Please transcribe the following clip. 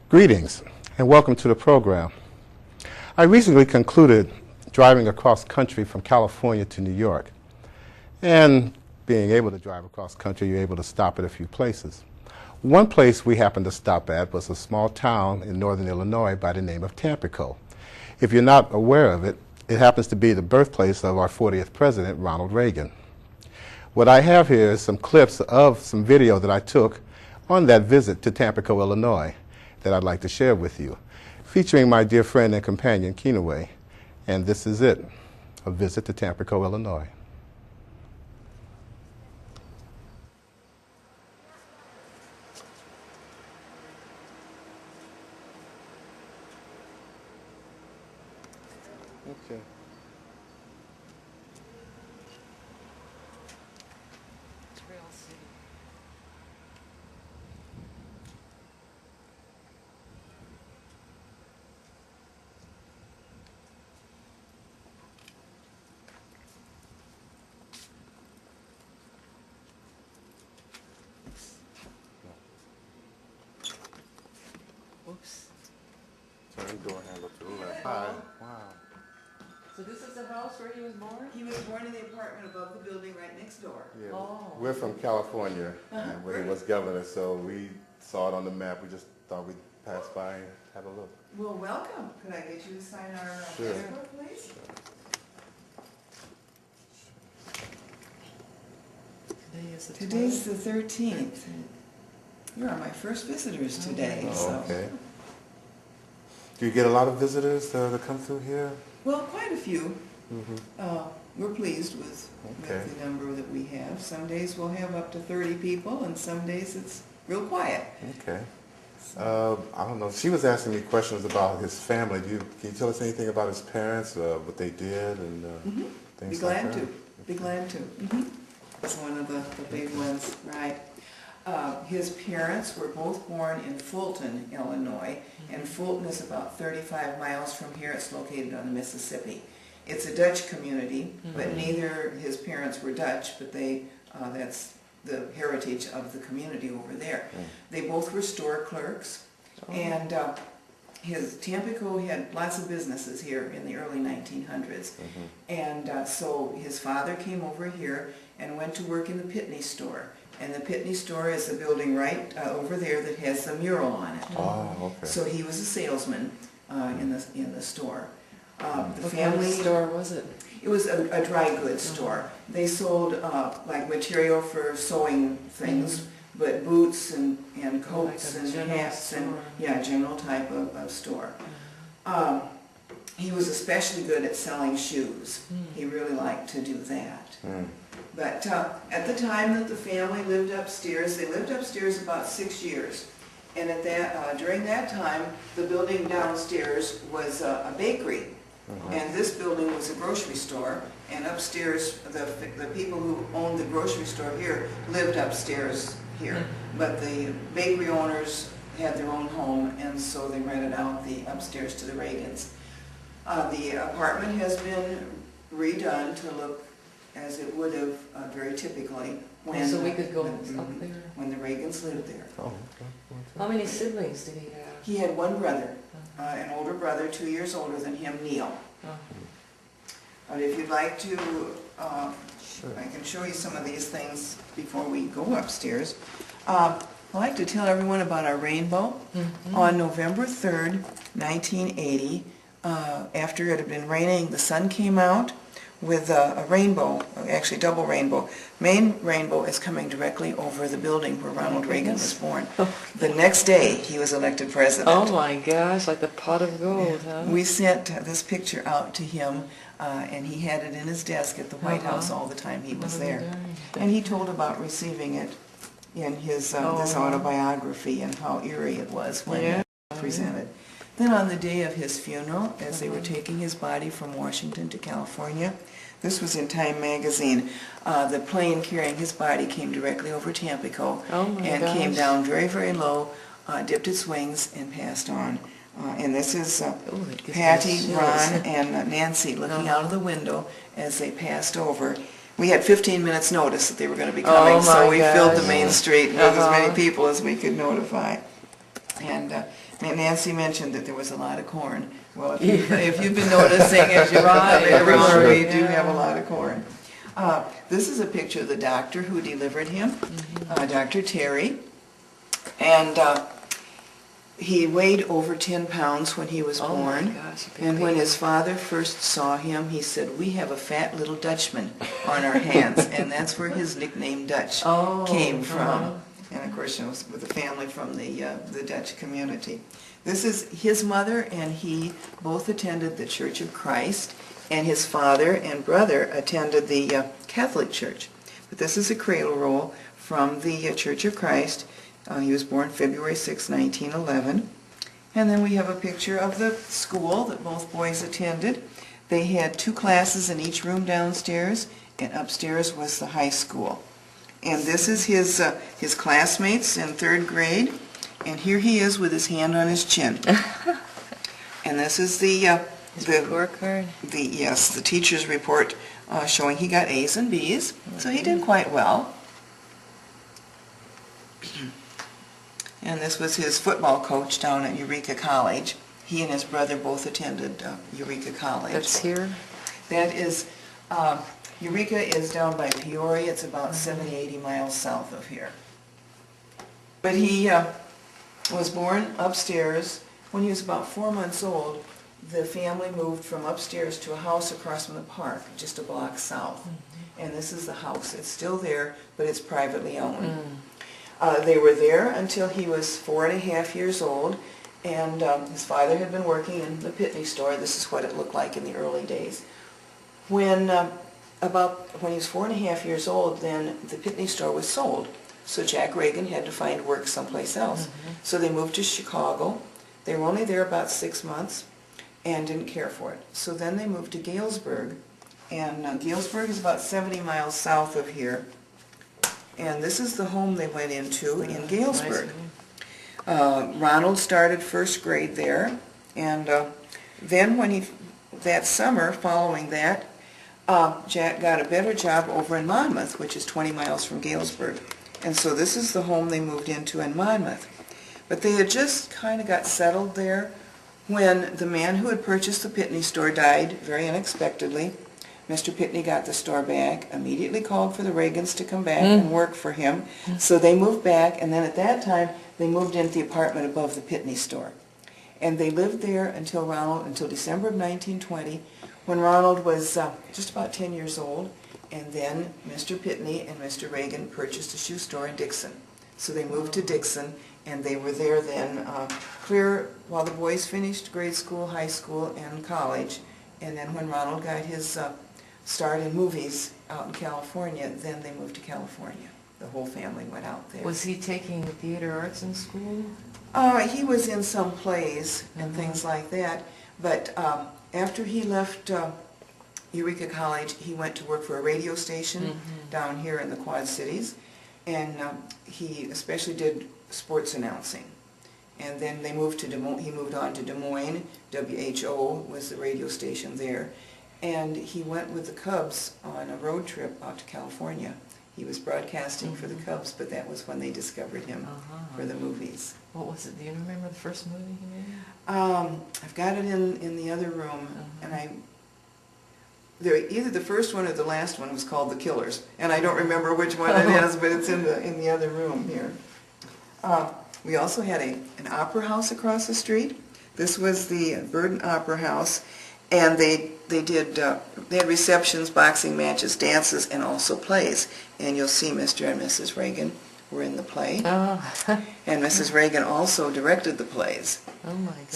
Greetings and welcome to the program. I recently concluded driving across country from California to New York. And being able to drive across country, you're able to stop at a few places. One place we happened to stop at was a small town in northern Illinois by the name of Tampico. If you're not aware of it, it happens to be the birthplace of our 40th president, Ronald Reagan. What I have here is some clips of some video that I took on that visit to Tampico, Illinois, that I'd like to share with you, featuring my dear friend and companion, Keenaway. And this is it, a visit to Tampico, Illinois. Okay. Oops. Turn the door handle to the left. Hi. Wow. So this is the house where he was born? He was born in the apartment above the building right next door. Yeah, Oh. we're from California when he was governor, so we saw it on the map. We just thought we'd pass by and have a look. Well, welcome. Could I get you to sign our Sure. passport, please? Today is the Today's the 13th. You are my first visitors today. Oh, So. okay. Do you get a lot of visitors to come through here? Well, quite a few. Mm-hmm. We're pleased with Okay. the number that we have. Some days we'll have up to 30 people, and some days it's real quiet. Okay. I don't know. She was asking me questions about his family. Can you tell us anything about his parents, what they did, and things Be like glad that? to. Be glad to. That's one of the big ones, right? His parents were both born in Fulton, Illinois, and Fulton is about 35 miles from here. It's located on the Mississippi. It's a Dutch community, but neither his parents were Dutch, but that's the heritage of the community over there. They both were store clerks, and Tampico had lots of businesses here in the early 1900s, and so his father came over here and went to work in the Pitney store. And the Pitney store is the building right over there that has the mural on it. Oh, okay. So he was a salesman in the store. The What family kind of store was it? It was a dry goods store. They sold like material for sewing things, but boots and coats Like a and general hats and store. general type of store. He was especially good at selling shoes. He really liked to do that. But at the time that the family lived upstairs, they lived upstairs about 6 years. And at that, during that time, the building downstairs was a bakery. And this building was a grocery store. And upstairs, the people who owned the grocery store here lived upstairs here. But the bakery owners had their own home, and so they rented out the upstairs to the Reagans. The apartment has been redone to look as it would have very typically when, So we could go up there. when the Reagans lived there. Oh, okay. How many siblings did he have? He had one brother, an older brother, 2 years older than him, Neil. But if you'd like to, Sure. I can show you some of these things before we go upstairs. I'd like to tell everyone about our rainbow. On November 3rd, 1980, after it had been raining, the sun came out with a rainbow, actually double rainbow. Main rainbow is coming directly over the building where Ronald Reagan was born. The next day, he was elected president. Oh my gosh, like the pot of gold, huh? We sent this picture out to him, and he had it in his desk at the White House all the time he was there. And he told about receiving it in his this autobiography and how eerie it was when he presented. Then on the day of his funeral, as they were taking his body from Washington to California, this was in Time magazine, the plane carrying his body came directly over Tampico and came down very, very low, dipped its wings, and passed on. And this is Patty, Ron, and Nancy looking out of the window as they passed over. We had 15 minutes notice that they were going to be coming, so we filled the main street with as many people as we could notify. And And Nancy mentioned that there was a lot of corn. Well, if you've been noticing as you ride everywhere, we do have a lot of corn. This is a picture of the doctor who delivered him, Dr. Terry. And he weighed over 10 pounds when he was born. My gosh, And when his father first saw him, he said, "We have a fat little Dutchman on our hands." And that's where his nickname Dutch came from. And of course, it was with a family from the Dutch community. This is his mother and he both attended the Church of Christ, and his father and brother attended the Catholic Church. But this is a cradle roll from the Church of Christ. He was born February 6, 1911. And then we have a picture of the school that both boys attended. They had 2 classes in each room downstairs, and upstairs was the high school. And this is his classmates in 3rd grade. And here he is with his hand on his chin. And this is the report card. The teacher's report showing he got A's and B's. So he did quite well. And this was his football coach down at Eureka College. He and his brother both attended Eureka College. That's here? That is, Eureka is down by Peoria. It's about 70, 80 miles south of here. But he was born upstairs. When he was about 4 months old, the family moved from upstairs to a house across from the park, just a block south. And this is the house. It's still there, but it's privately owned. They were there until he was 4.5 years old, and his father had been working in the Pitney store. This is what it looked like in the early days. When he was 4.5 years old, then the Pitney store was sold. So Jack Reagan had to find work someplace else. So they moved to Chicago. They were only there about 6 months and didn't care for it. So then they moved to Galesburg, and Galesburg is about 70 miles south of here. And this is the home they went into in Galesburg. Ronald started 1st grade there, and then that summer following that, Jack got a better job over in Monmouth, which is 20 miles from Galesburg. And so this is the home they moved into in Monmouth. But they had just kind of got settled there when the man who had purchased the Pitney store died very unexpectedly. Mr. Pitney got the store back, immediately called for the Reagans to come back and work for him. So they moved back, and then at that time, they moved into the apartment above the Pitney store. And they lived there until December of 1920, when Ronald was just about 10 years old. And then Mr. Pitney and Mr. Reagan purchased a shoe store in Dixon. So they moved to Dixon, and they were there then clear while the boys finished grade school, high school, and college. And then when Ronald got his start in movies out in California, then they moved to California. The whole family went out there. Was he taking theater arts in school? He was in some plays and things like that, but after he left Eureka College, he went to work for a radio station down here in the Quad Cities, and he especially did sports announcing. And then they moved to he moved on to Des Moines. WHO was the radio station there. And he went with the Cubs on a road trip out to California. He was broadcasting for the Cubs, but that was when they discovered him for the movies. What was it? Do you remember the first movie he made? I've got it in the other room, and either the first one or the last one was called The Killers, and I don't remember which one it is, but it's in the other room here. We also had an opera house across the street. This was the Burden Opera House, and they had receptions, boxing matches, dances, and also plays. And you'll see Mr. and Mrs. Reagan were in the play. And Mrs. Reagan also directed the plays. Oh my God.